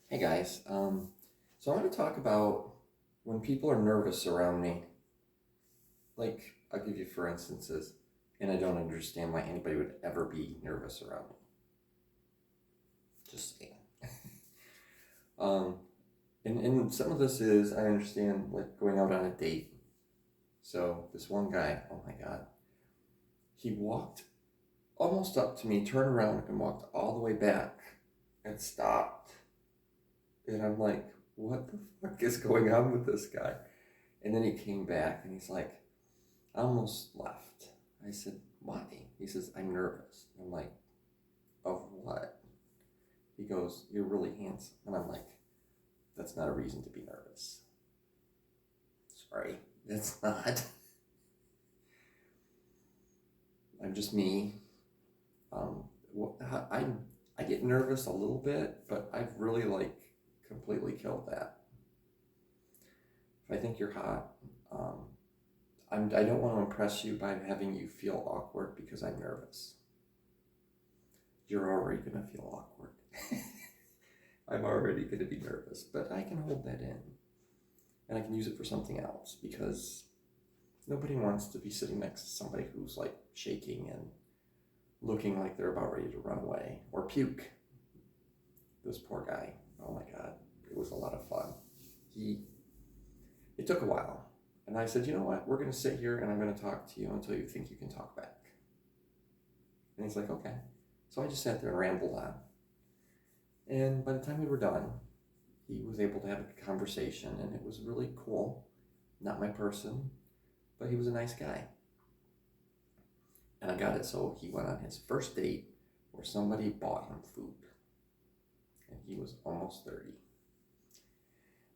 Hey guys, so I want to talk about when people are nervous around me. Like, I'll give you for instances, and I don't understand why anybody would ever be nervous around me. Just saying. Um, and some of this is, I understand, like going out on a date. So this one guy, oh my God, he walked almost up to me, turned around, and walked all the way back and stopped. And I'm like, what the fuck is going on with this guy? And then he came back and he's like, I almost left. I said, why? He says, I'm nervous. I'm like, of what? He goes, you're really handsome. And I'm like, that's not a reason to be nervous. Sorry, that's not. I'm just me. Um, I, I get nervous a little bit, but I've really completely killed that. If I think you're hot, um, I don't want to impress you by having you feel awkward because I'm nervous. You're already going to feel awkward. I'm already going to be nervous, but I can hold that in and I can use it for something else because nobody wants to be sitting next to somebody who's like shaking and looking like they're about ready to run away or puke. This poor guy, oh my God, it was a lot of fun. He, it took a while. And I said, you know what, we're going to sit here and I'm going to talk to you until you think you can talk back. And he's like, okay. So I just sat there and rambled on. And by the time we were done, he was able to have a conversation and it was really cool. Not my person, but he was a nice guy. And I got it so he went on his first date where somebody bought him food. And he was almost 30.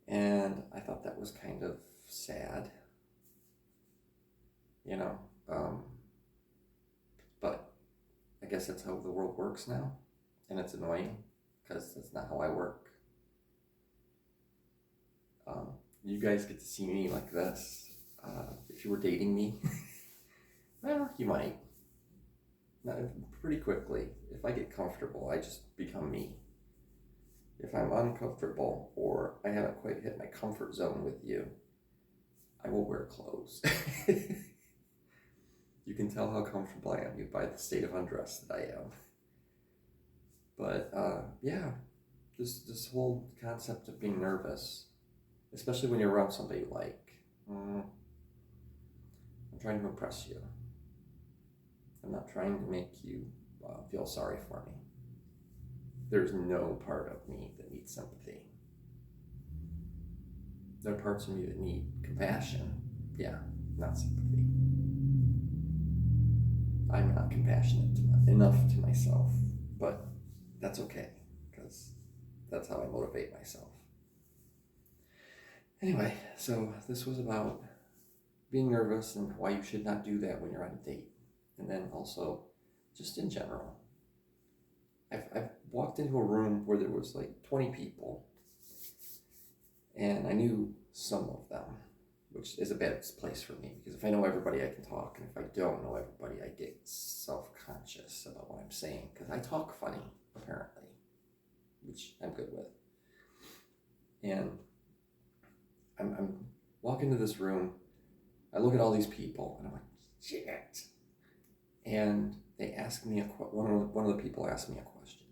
And I thought that was kind of sad, you know. But I guess that's how the world works now. And it's annoying because that's not how I work. You guys get to see me like this. If you were dating me, well, you might. Not pretty quickly. If I get comfortable, I just become me. If I'm uncomfortable or I haven't quite hit my comfort zone with you, I will wear clothes. You can tell how comfortable I am by the state of undress that I am. But yeah, this whole concept of being nervous, especially when you're around somebody you like, I'm trying to impress you. I'm not trying to make you feel sorry for me. There's no part of me that needs sympathy. There are parts of me that need compassion. Yeah, not sympathy. I'm not compassionate enough to myself, but that's okay because that's how I motivate myself. Anyway, so this was about being nervous and why you should not do that when you're on a date. And then also, just in general, I've walked into a room where there was like 20 people and I knew some of them, which is a bad place for me because if I know everybody, I can talk. And if I don't know everybody, I get self-conscious about what I'm saying because I talk funny, apparently, which I'm good with. And I'm walking into this room, I look at all these people and I'm like, shit. And they asked me one of the people asked me a question.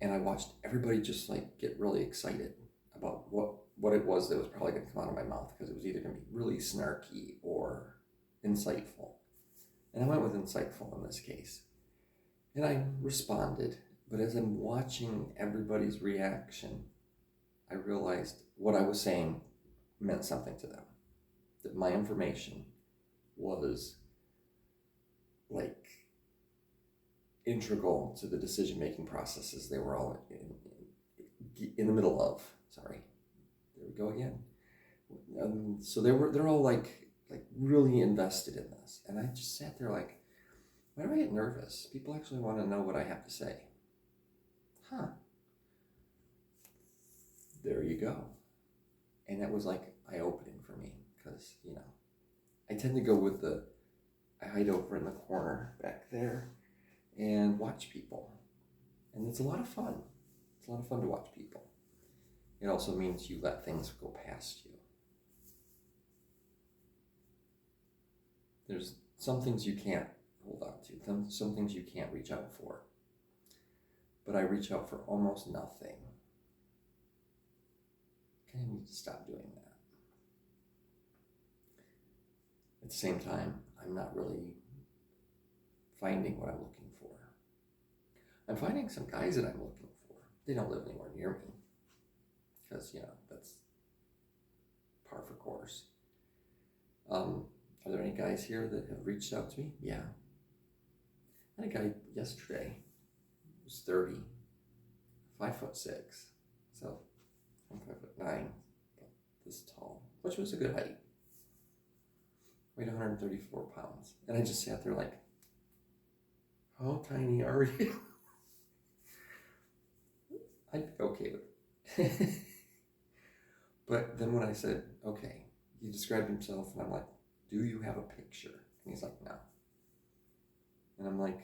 And I watched everybody just like get really excited about what it was that was probably going to come out of my mouth because it was either going to be really snarky or insightful. And I went with insightful in this case. And I responded, but as I'm watching everybody's reaction, I realized what I was saying meant something to them. That my information was like integral to the decision-making processes they were all in the middle of. Sorry, there we go again. So they're all like really invested in this, and I just sat there like, why do I get nervous? People actually want to know what I have to say. Huh. There you go. And that was like eye-opening for me because I tend to go with I hide over in the corner back there and watch people, and it's a lot of fun. It's It's a lot of fun to watch people. It also means you let things go past you. There's some things you can't hold on to, some things you can't reach out for. But I reach out for almost nothing. I need to stop doing that. At the same time, I'm not really finding what I'm looking for. I'm finding some guys that I'm looking for. They don't live anywhere near me. Because, that's par for course. Are there any guys here that have reached out to me? Yeah. I had a guy yesterday who was 30, 5'6". So I'm 5'9", about this tall, which was a good height. Weighed 134 pounds. And I just sat there like, how tiny are you? I'd be okay with it. But then when I said, okay, he described himself, and I'm like, do you have a picture? And he's like, no. And I'm like,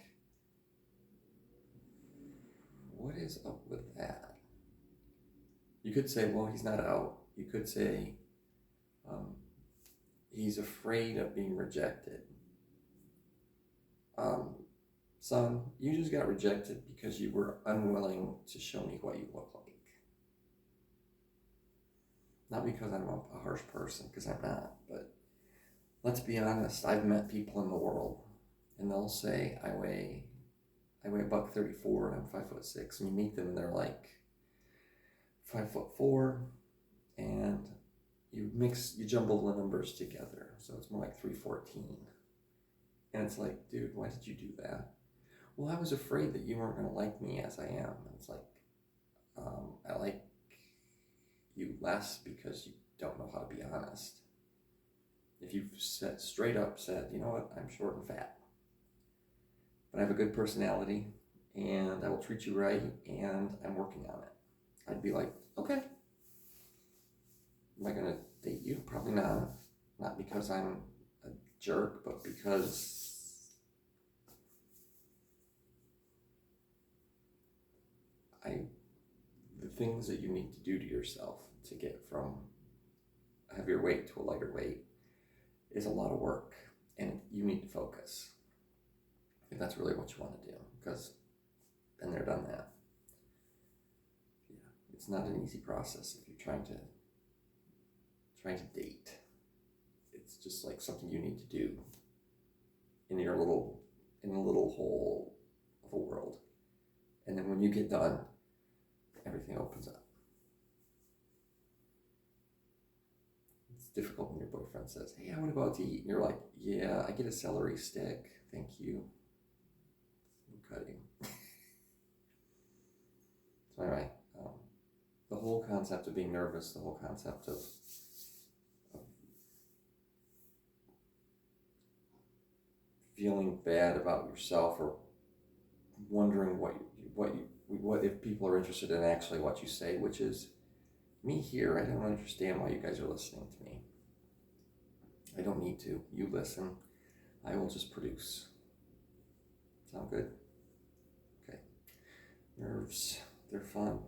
what is up with that? You could say, well, he's not out. You could say, he's afraid of being rejected. Son, you just got rejected because you were unwilling to show me what you look like. Not because I'm a harsh person, because I'm not, but let's be honest, I've met people in the world, and they'll say, I weigh $134 and I'm 5'6", and you meet them and they're like 5'4", and you jumble the numbers together, so it's more like 314. And it's like, dude, why did you do that? Well, I was afraid that you weren't going to like me as I am. And it's like, I like you less because you don't know how to be honest. If you've straight up said, you know what, I'm short and fat, but I have a good personality, and I will treat you right, and I'm working on it, I'd be like, okay. Am I going to date you? Probably not. Not because I'm a jerk, but because the things that you need to do to yourself to get from a heavier weight to a lighter weight is a lot of work, and you need to focus if that's really what you want to do, because been there, done that. Yeah, it's not an easy process if you're trying to date. It's just like something you need to do in a little hole of a world, and then when you get done, everything opens up. It's difficult when your boyfriend says, hey, I want to go out to eat, and you're like, yeah, I get a celery stick, thank you. I'm cutting. So anyway, the whole concept of being nervous, the whole concept of feeling bad about yourself, or wondering what if people are interested in actually what you say, which is me here. I don't understand why you guys are listening to me. I don't need to. You listen. I will just produce. Sound good? Okay. Nerves, they're fun.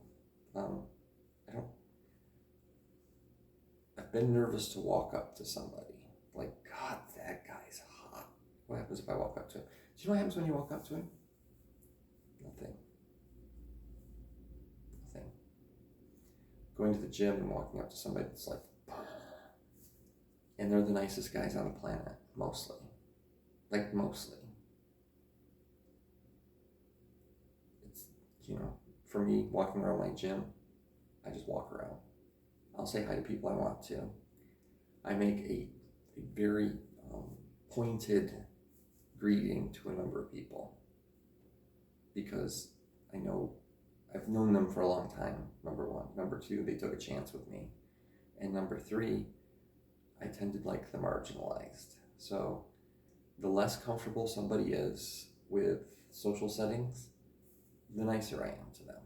I've been nervous to walk up to somebody. Like, God, that guy's hot. What happens if I walk up to him? Do you know what happens when you walk up to him? Nothing. Going to the gym and walking up to somebody that's like, and they're the nicest guys on the planet, mostly. Like, mostly. It's, for me, walking around my gym, I just walk around. I'll say hi to people I want to. I make a very pointed greeting to a number of people, because I know I've known them for a long time, number one. Number two, they took a chance with me. And number three, I tend to like the marginalized. So the less comfortable somebody is with social settings, the nicer I am to them.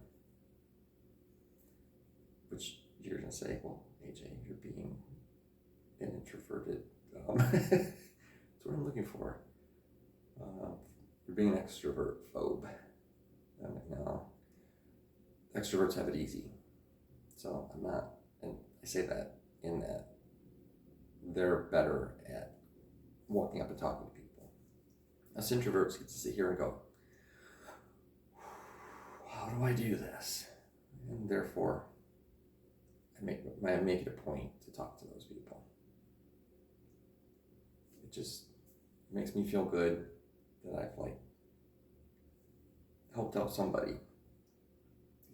Which you're going to say, well, AJ, you're being an introverted. That's what I'm looking for. You're being an extrovert phobe. I'm like, no. extroverts have it easy. So I'm not, and I say that in that they're better at walking up and talking to people. Us introverts get to sit here and go, how do I do this? And therefore, I make it a point to talk to those people. It just makes me feel good that I've like helped out somebody.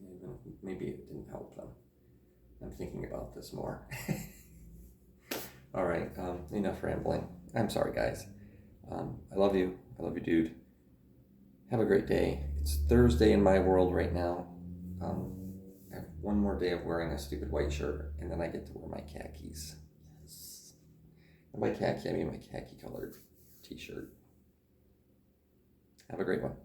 Even if maybe it didn't help them. I'm thinking about this more. All right, enough rambling. I'm sorry, guys. I love you. I love you, dude. Have a great day. It's Thursday in my world right now. I have one more day of wearing a stupid white shirt, and then I get to wear my khakis. Yes. And by khaki, I mean my khaki-colored t-shirt. Have a great one.